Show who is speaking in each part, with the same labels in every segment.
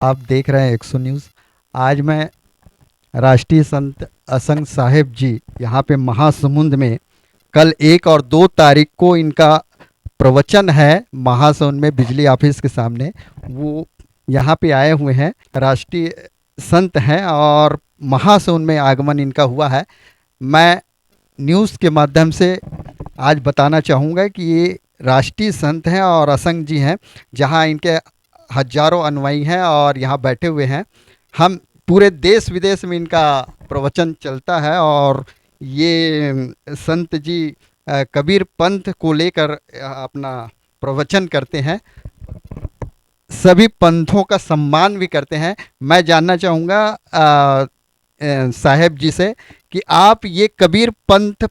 Speaker 1: आप देख रहे हैं 100 न्यूज़। आज मैं राष्ट्रीय संत असंग साहिब जी यहाँ पे महासमुंद में कल 1 और 2 तारीख को इनका प्रवचन है महासमुंद में बिजली ऑफिस के सामने। वो यहाँ पे आए हुए हैं, राष्ट्रीय संत हैं और महासमुंद में आगमन इनका हुआ है। मैं न्यूज़ के माध्यम से आज बताना चाहूँगा कि ये राष्ट्रीय संत हैं और असंग जी हैं, जहाँ इनके हजारों अनुयायी हैं और यहाँ बैठे हुए हैं। हम पूरे देश विदेश में इनका प्रवचन चलता है और ये संत जी कबीर पंथ को लेकर अपना प्रवचन करते हैं, सभी पंथों का सम्मान भी करते हैं। मैं जानना चाहूँगा साहेब जी से कि आप ये कबीर पंथ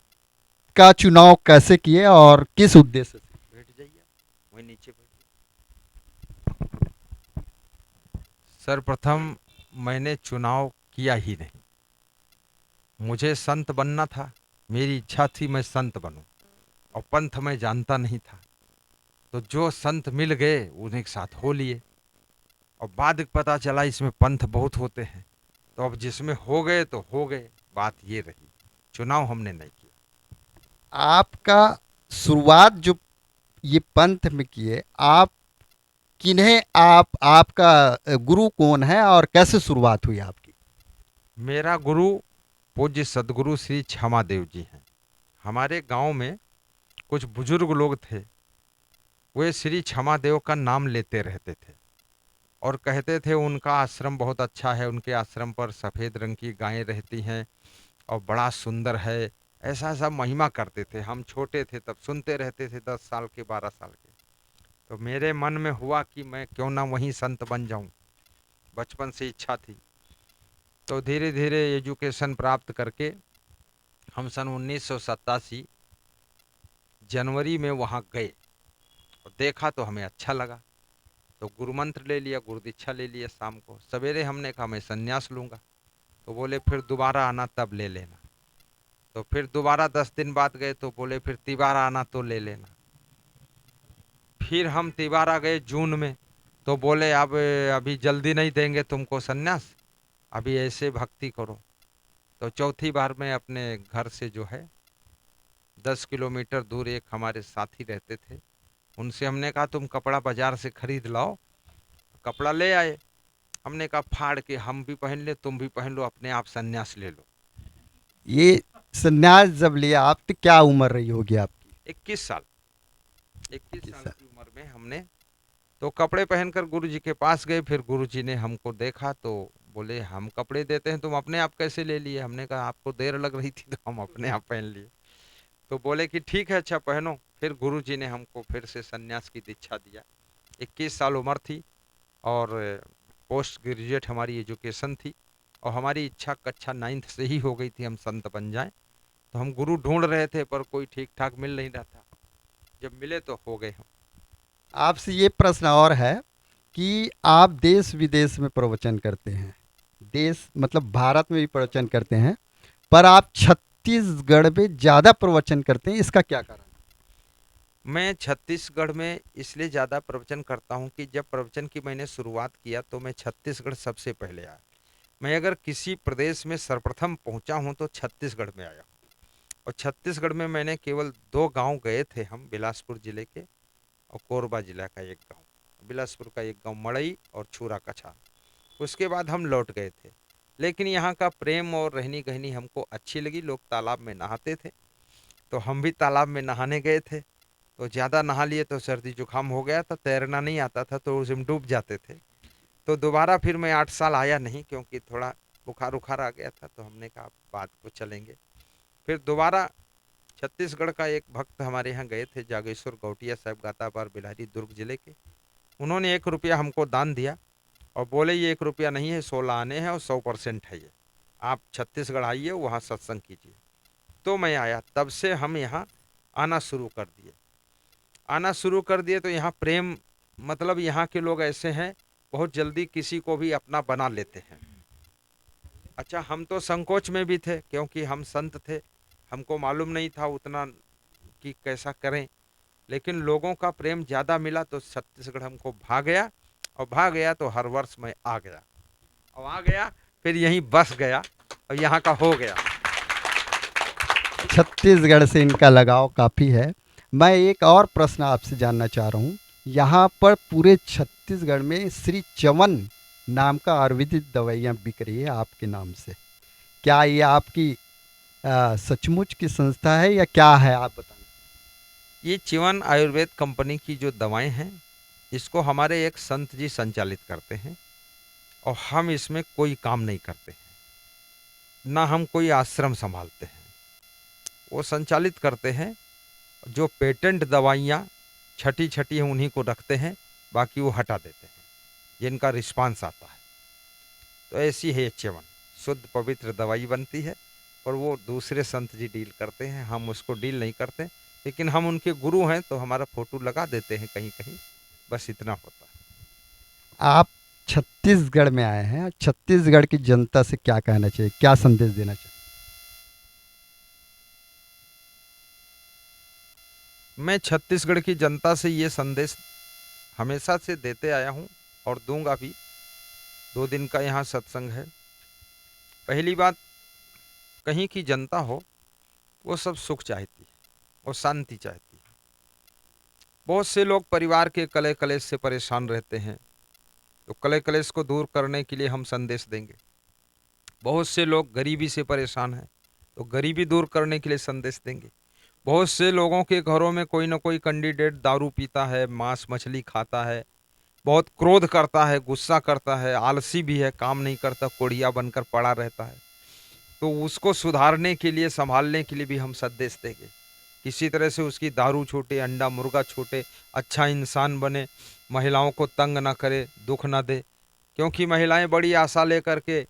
Speaker 1: का चुनाव कैसे किए और किस उद्देश्य से।
Speaker 2: बैठ जाइए, वहीं नीचे बैठ। सर्वप्रथम मैंने चुनाव किया ही नहीं। मुझे संत बनना था, मेरी इच्छा थी मैं संत बनूं, और पंथ मैं जानता नहीं था। तो जो संत मिल गए उन्हीं के साथ हो लिए, और बाद में पता चला इसमें पंथ बहुत होते हैं। तो अब जिसमें हो गए तो हो गए, बात ये रही। चुनाव हमने नहीं किया।
Speaker 1: आपका शुरुआत जो ये पंथ में किए, आप किन्हें आपका गुरु कौन है और कैसे शुरुआत हुई आपकी।
Speaker 2: मेरा गुरु पूज्य सदगुरु श्री क्षमा देव जी हैं। हमारे गांव में कुछ बुजुर्ग लोग थे, वे श्री क्षमा देव का नाम लेते रहते थे और कहते थे उनका आश्रम बहुत अच्छा है, उनके आश्रम पर सफ़ेद रंग की गायें रहती हैं और बड़ा सुंदर है। ऐसा ऐसा महिमा करते थे। हम छोटे थे तब सुनते रहते थे, 10 साल के 12 साल के। तो मेरे मन में हुआ कि मैं क्यों ना वहीं संत बन जाऊं, बचपन से इच्छा थी। तो धीरे धीरे एजुकेशन प्राप्त करके हम सन 1987 जनवरी में वहाँ गए और देखा तो हमें अच्छा लगा। तो गुरु मंत्र ले लिया, गुरु दीक्षा ले लिया। शाम को सवेरे हमने कहा मैं संन्यास लूँगा। तो बोले फिर दोबारा आना तब ले लेना। तो फिर दोबारा 10 दिन बाद गए तो बोले फिर तिबारा आना तो ले लेना। फिर हम तिबारा गए जून में, तो बोले अब अभी जल्दी नहीं देंगे तुमको संन्यास, अभी ऐसे भक्ति करो। तो चौथी बार में अपने घर से जो है 10 किलोमीटर दूर एक हमारे साथी रहते थे, उनसे हमने कहा तुम कपड़ा बाजार से खरीद लाओ। कपड़ा ले आए। हमने कहा फाड़ के हम भी पहन ले, तुम भी पहन लो, अपने आप संन्यास ले लो।
Speaker 1: ये संन्यास जब लिया आप तो क्या उम्र रही होगी आपकी।
Speaker 2: 21 साल, 21 साल
Speaker 1: साल।
Speaker 2: की उम्र में हमने तो कपड़े पहनकर गुरु जी के पास गए। फिर गुरु जी ने हमको देखा तो बोले हम कपड़े देते हैं, तुम अपने आप कैसे ले लिए। हमने कहा आपको देर लग रही थी तो हम अपने आप पहन लिए। तो बोले कि ठीक है अच्छा पहनो। फिर गुरु जी ने हमको फिर से सन्यास की दीक्षा दिया। 21 साल उम्र थी और पोस्ट ग्रेजुएट हमारी एजुकेशन थी, और हमारी इच्छा कक्षा 9th से ही हो गई थी हम संत बन जाएं। तो हम गुरु ढूंढ रहे थे पर कोई ठीक ठाक मिल नहीं रहा था। जब मिले तो हो गए हम।
Speaker 1: आपसे ये प्रश्न और है कि आप देश विदेश में प्रवचन करते हैं, देश मतलब भारत में भी प्रवचन करते हैं, पर आप छत्तीसगढ़ में ज़्यादा प्रवचन करते हैं, इसका क्या कारण है।
Speaker 2: मैं छत्तीसगढ़ में इसलिए ज़्यादा प्रवचन करता हूँ कि जब प्रवचन की मैंने शुरुआत किया तो मैं छत्तीसगढ़ सबसे पहले आया। मैं अगर किसी प्रदेश में सर्वप्रथम पहुँचा हूँ तो छत्तीसगढ़ में आया हूँ। और छत्तीसगढ़ में मैंने केवल 2 गांव गए थे हम, बिलासपुर जिले के और कोरबा जिला का एक गांव। बिलासपुर का एक गांव मड़ई और छूरा कछार। उसके बाद हम लौट गए थे। लेकिन यहाँ का प्रेम और रहनी गहनी हमको अच्छी लगी। लोग तालाब में नहाते थे तो हम भी तालाब में नहाने गए थे। तो ज़्यादा नहा लिए तो सर्दी जुकाम हो गया था, तैरना नहीं आता था तो उसमें डूब जाते थे। तो दोबारा फिर मैं 8 साल आया नहीं, क्योंकि थोड़ा बुखार उखार आ गया था। तो हमने कहा बाद को चलेंगे। फिर दोबारा छत्तीसगढ़ का एक भक्त हमारे यहाँ गए थे, जागेश्वर गौटिया साहब, गातापार बिलारी, दुर्ग जिले के। उन्होंने 1 रुपया हमको दान दिया और बोले ये 1 रुपया नहीं है, 16 आने हैं और 100% है ये, आप छत्तीसगढ़ आइए वहाँ सत्संग कीजिए। तो मैं आया, तब से हम यहाँ आना शुरू कर दिए। आना शुरू कर दिए तो यहाँ प्रेम, मतलब यहाँ के लोग ऐसे हैं, बहुत जल्दी किसी को भी अपना बना लेते हैं। अच्छा, हम तो संकोच में भी थे क्योंकि हम संत थे, हमको मालूम नहीं था उतना कि कैसा करें। लेकिन लोगों का प्रेम ज़्यादा मिला तो छत्तीसगढ़ हमको भा गया और भाग गया तो हर वर्ष मैं आ गया, और आ गया फिर यहीं बस गया और यहाँ का हो गया।
Speaker 1: छत्तीसगढ़ से इनका लगाव काफ़ी है। मैं एक और प्रश्न आपसे जानना चाह रहा हूँ, यहाँ पर पूरे छत्तीसगढ़ में श्री चमन नाम का आयुर्वेदिक दवाइयाँ बिक रही है आपके नाम से। क्या ये आपकी सचमुच की संस्था है या क्या है, आप बताना।
Speaker 2: ये चिवन आयुर्वेद कंपनी की जो दवाएं हैं, इसको हमारे एक संत जी संचालित करते हैं और हम इसमें कोई काम नहीं करते हैं, ना हम कोई आश्रम संभालते हैं। वो संचालित करते हैं। जो पेटेंट दवाइयाँ छठी छठी हैं उन्हीं को रखते हैं, बाकी वो हटा देते हैं जिनका रिस्पांस आता है। तो ऐसी है च्यवन, शुद्ध पवित्र दवाई बनती है, और वो दूसरे संत जी डील करते हैं, हम उसको डील नहीं करते। लेकिन हम उनके गुरु हैं तो हमारा फोटो लगा देते हैं कहीं कहीं, बस इतना होता है।
Speaker 1: आप छत्तीसगढ़ में आए हैं, छत्तीसगढ़ की जनता से क्या कहना चाहिए, क्या संदेश देना चाहिए।
Speaker 2: मैं छत्तीसगढ़ की जनता से ये संदेश हमेशा से देते आया हूँ और दूंगा भी। 2 दिन का यहाँ सत्संग है। पहली बात, कहीं की जनता हो वो सब सुख चाहती है, वो शांति चाहती है। बहुत से लोग परिवार के कले कलेश से परेशान रहते हैं, तो कले कलेश को दूर करने के लिए हम संदेश देंगे। बहुत से लोग गरीबी से परेशान हैं, तो गरीबी दूर करने के लिए संदेश देंगे। बहुत से लोगों के घरों में कोई ना कोई कैंडिडेट दारू पीता है, मांस मछली खाता है, बहुत क्रोध करता है, गुस्सा करता है, आलसी भी है, काम नहीं करता, कोढ़िया बनकर पड़ा रहता है। तो उसको सुधारने के लिए, संभालने के लिए भी हम संदेश देंगे। किसी तरह से उसकी दारू छूटे, अंडा मुर्गा छूटे, अच्छा इंसान बने, महिलाओं को तंग ना करे, दुख ना दे। क्योंकि महिलाएं बड़ी आशा लेकर के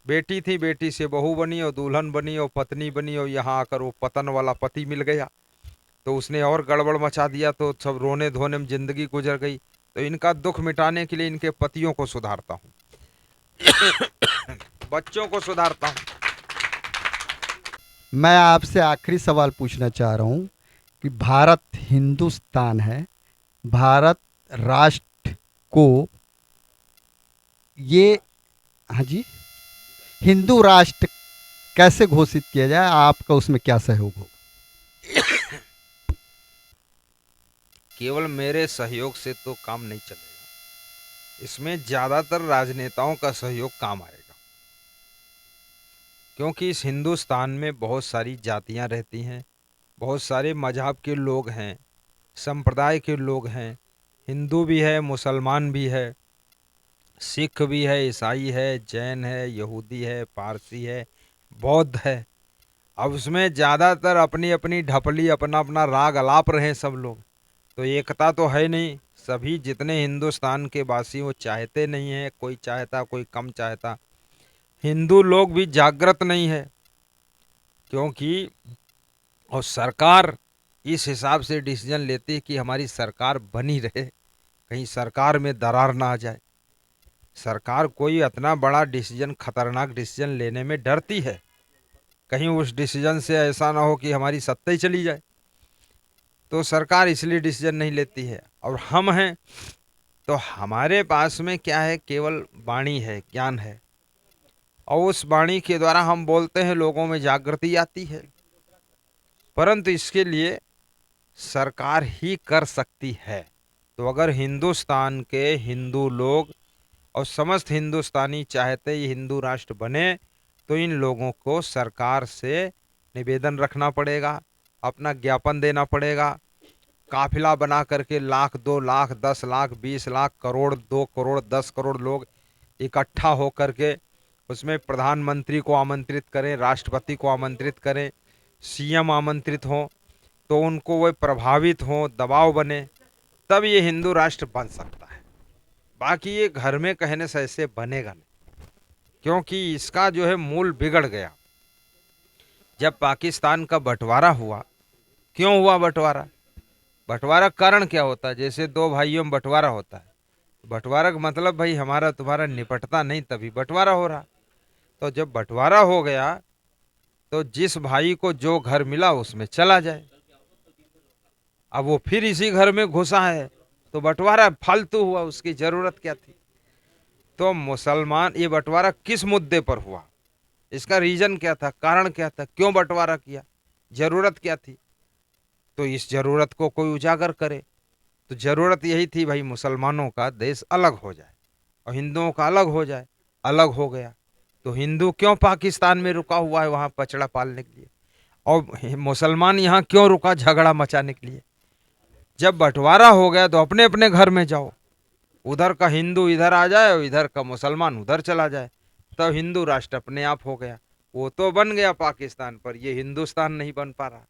Speaker 2: बेटी थी, बेटी से बहू बनी और दुल्हन बनी और पत्नी बनी, और यहाँ आकर वो पतन वाला पति मिल गया तो उसने और गड़बड़ मचा दिया, तो सब रोने धोने में जिंदगी गुजर गई। तो इनका दुख मिटाने के लिए इनके पतियों को सुधारता हूँ, बच्चों को सुधारता हूँ।
Speaker 1: मैं आपसे आखिरी सवाल पूछना चाह रहा हूँ कि भारत हिंदुस्तान है, भारत राष्ट्र को ये, हाँ जी, हिंदू राष्ट्र कैसे घोषित किया जाए, आपका उसमें क्या सहयोग होगा।
Speaker 2: केवल मेरे सहयोग से तो काम नहीं चलेगा, इसमें ज्यादातर राजनेताओं का सहयोग काम आएगा। क्योंकि इस हिंदुस्तान में बहुत सारी जातियां रहती हैं, बहुत सारे मजहब के लोग हैं, संप्रदाय के लोग हैं। हिंदू भी है, मुसलमान भी है, सिख भी है, ईसाई है, जैन है, यहूदी है, पारसी है, बौद्ध है। अब उसमें ज़्यादातर अपनी अपनी ढपली, अपना अपना राग अलाप रहे हैं सब लोग, तो एकता तो है नहीं। सभी जितने हिंदुस्तान के वासी वो चाहते नहीं हैं, कोई चाहता कोई कम चाहता। हिंदू लोग भी जागृत नहीं है, क्योंकि और सरकार इस हिसाब से डिसीजन लेती है कि हमारी सरकार बनी रहे, कहीं सरकार में दरार ना आ जाए। सरकार कोई इतना बड़ा डिसीजन, खतरनाक डिसीजन लेने में डरती है, कहीं उस डिसीजन से ऐसा ना हो कि हमारी सत्ता ही चली जाए। तो सरकार इसलिए डिसीजन नहीं लेती है। और हम हैं तो हमारे पास में क्या है, केवल वाणी है, ज्ञान है, और उस वाणी के द्वारा हम बोलते हैं, लोगों में जागृति आती है। परंतु इसके लिए सरकार ही कर सकती है। तो अगर हिंदुस्तान के हिंदू लोग और समस्त हिंदुस्तानी चाहते ये हिंदू राष्ट्र बने, तो इन लोगों को सरकार से निवेदन रखना पड़ेगा, अपना ज्ञापन देना पड़ेगा। काफिला बना करके 1,00,000, 2,00,000, 10,00,000, 20,00,000, करोड़, 2 करोड़, 10 करोड़ लोग इकट्ठा हो करके उसमें प्रधानमंत्री को आमंत्रित करें, राष्ट्रपति को आमंत्रित करें, सीएम आमंत्रित हों, तो उनको वो प्रभावित हों, दबाव बने, तब ये हिंदू राष्ट्र बन सकता है। बाकी ये घर में कहने से ऐसे बनेगा नहीं, क्योंकि इसका जो है मूल बिगड़ गया। जब पाकिस्तान का बंटवारा हुआ, क्यों हुआ बंटवारा, बंटवारा कारण क्या होता है, जैसे दो भाइयों में बंटवारा होता है, बंटवारा का मतलब भाई हमारा तुम्हारा निपटता नहीं, तभी बंटवारा हो रहा। तो जब बंटवारा हो गया तो जिस भाई को जो घर मिला उसमें चला जाए। अब वो फिर इसी घर में घुसा है, तो बंटवारा फालतू हुआ, उसकी जरूरत क्या थी। तो मुसलमान ये बंटवारा किस मुद्दे पर हुआ, इसका रीजन क्या था, कारण क्या था, क्यों बंटवारा किया, जरूरत क्या थी। तो इस जरूरत को कोई उजागर करे। तो जरूरत यही थी भाई, मुसलमानों का देश अलग हो जाए और हिंदुओं का अलग हो जाए। अलग हो गया तो हिंदू क्यों पाकिस्तान में रुका हुआ है वहां बछड़ा पालने के लिए, और मुसलमान यहाँ क्यों रुका झगड़ा मचाने के लिए। जब बंटवारा हो गया तो अपने अपने घर में जाओ, उधर का हिंदू इधर आ जाए और इधर का मुसलमान उधर चला जाए, तब हिंदू राष्ट्र अपने आप हो गया। वो तो बन गया पाकिस्तान, पर ये हिंदुस्तान नहीं बन पा रहा।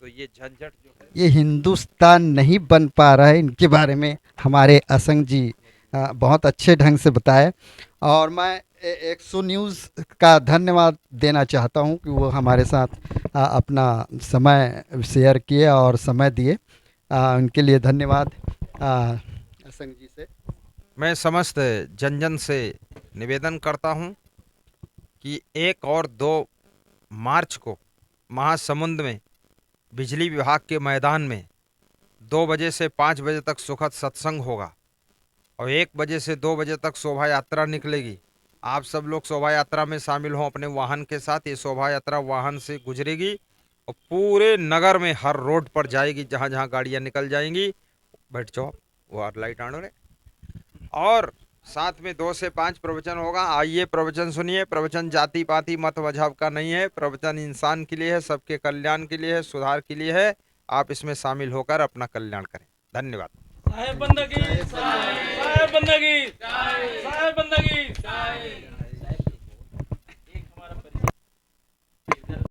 Speaker 2: तो ये झंझट जो है,
Speaker 1: ये हिंदुस्तान नहीं बन पा रहा है, इनके बारे में हमारे असंग जी बहुत अच्छे ढंग से बताए। और मैं 100 न्यूज़ का धन्यवाद देना चाहता हूं कि वो हमारे साथ अपना समय शेयर किए और समय दिए। उनके लिए धन्यवाद असंग जी से।
Speaker 2: मैं समस्त जन जन से निवेदन करता हूं कि 1 और 2 मार्च को महासमुंद में बिजली विभाग के मैदान में 2 बजे से 5 बजे तक सुखद सत्संग होगा और 1 बजे से 2 बजे तक शोभा यात्रा निकलेगी। आप सब लोग शोभा यात्रा में शामिल हों अपने वाहन के साथ। ये शोभा यात्रा वाहन से गुजरेगी और पूरे नगर में हर रोड पर जाएगी, जहाँ जहाँ गाड़ियाँ निकल जाएंगी। बैठ जाओ, वो लाइट आने रे। और साथ में 2 से 5 प्रवचन होगा। आइए प्रवचन सुनिए। प्रवचन जाति पाति मत मजहब का नहीं है, प्रवचन इंसान के लिए है, सबके कल्याण के लिए है, सुधार के लिए है। आप इसमें शामिल होकर अपना कल्याण करें। धन्यवाद।
Speaker 3: साहेब बंदगी, साहेब बंदगी, साहेब बंदगी।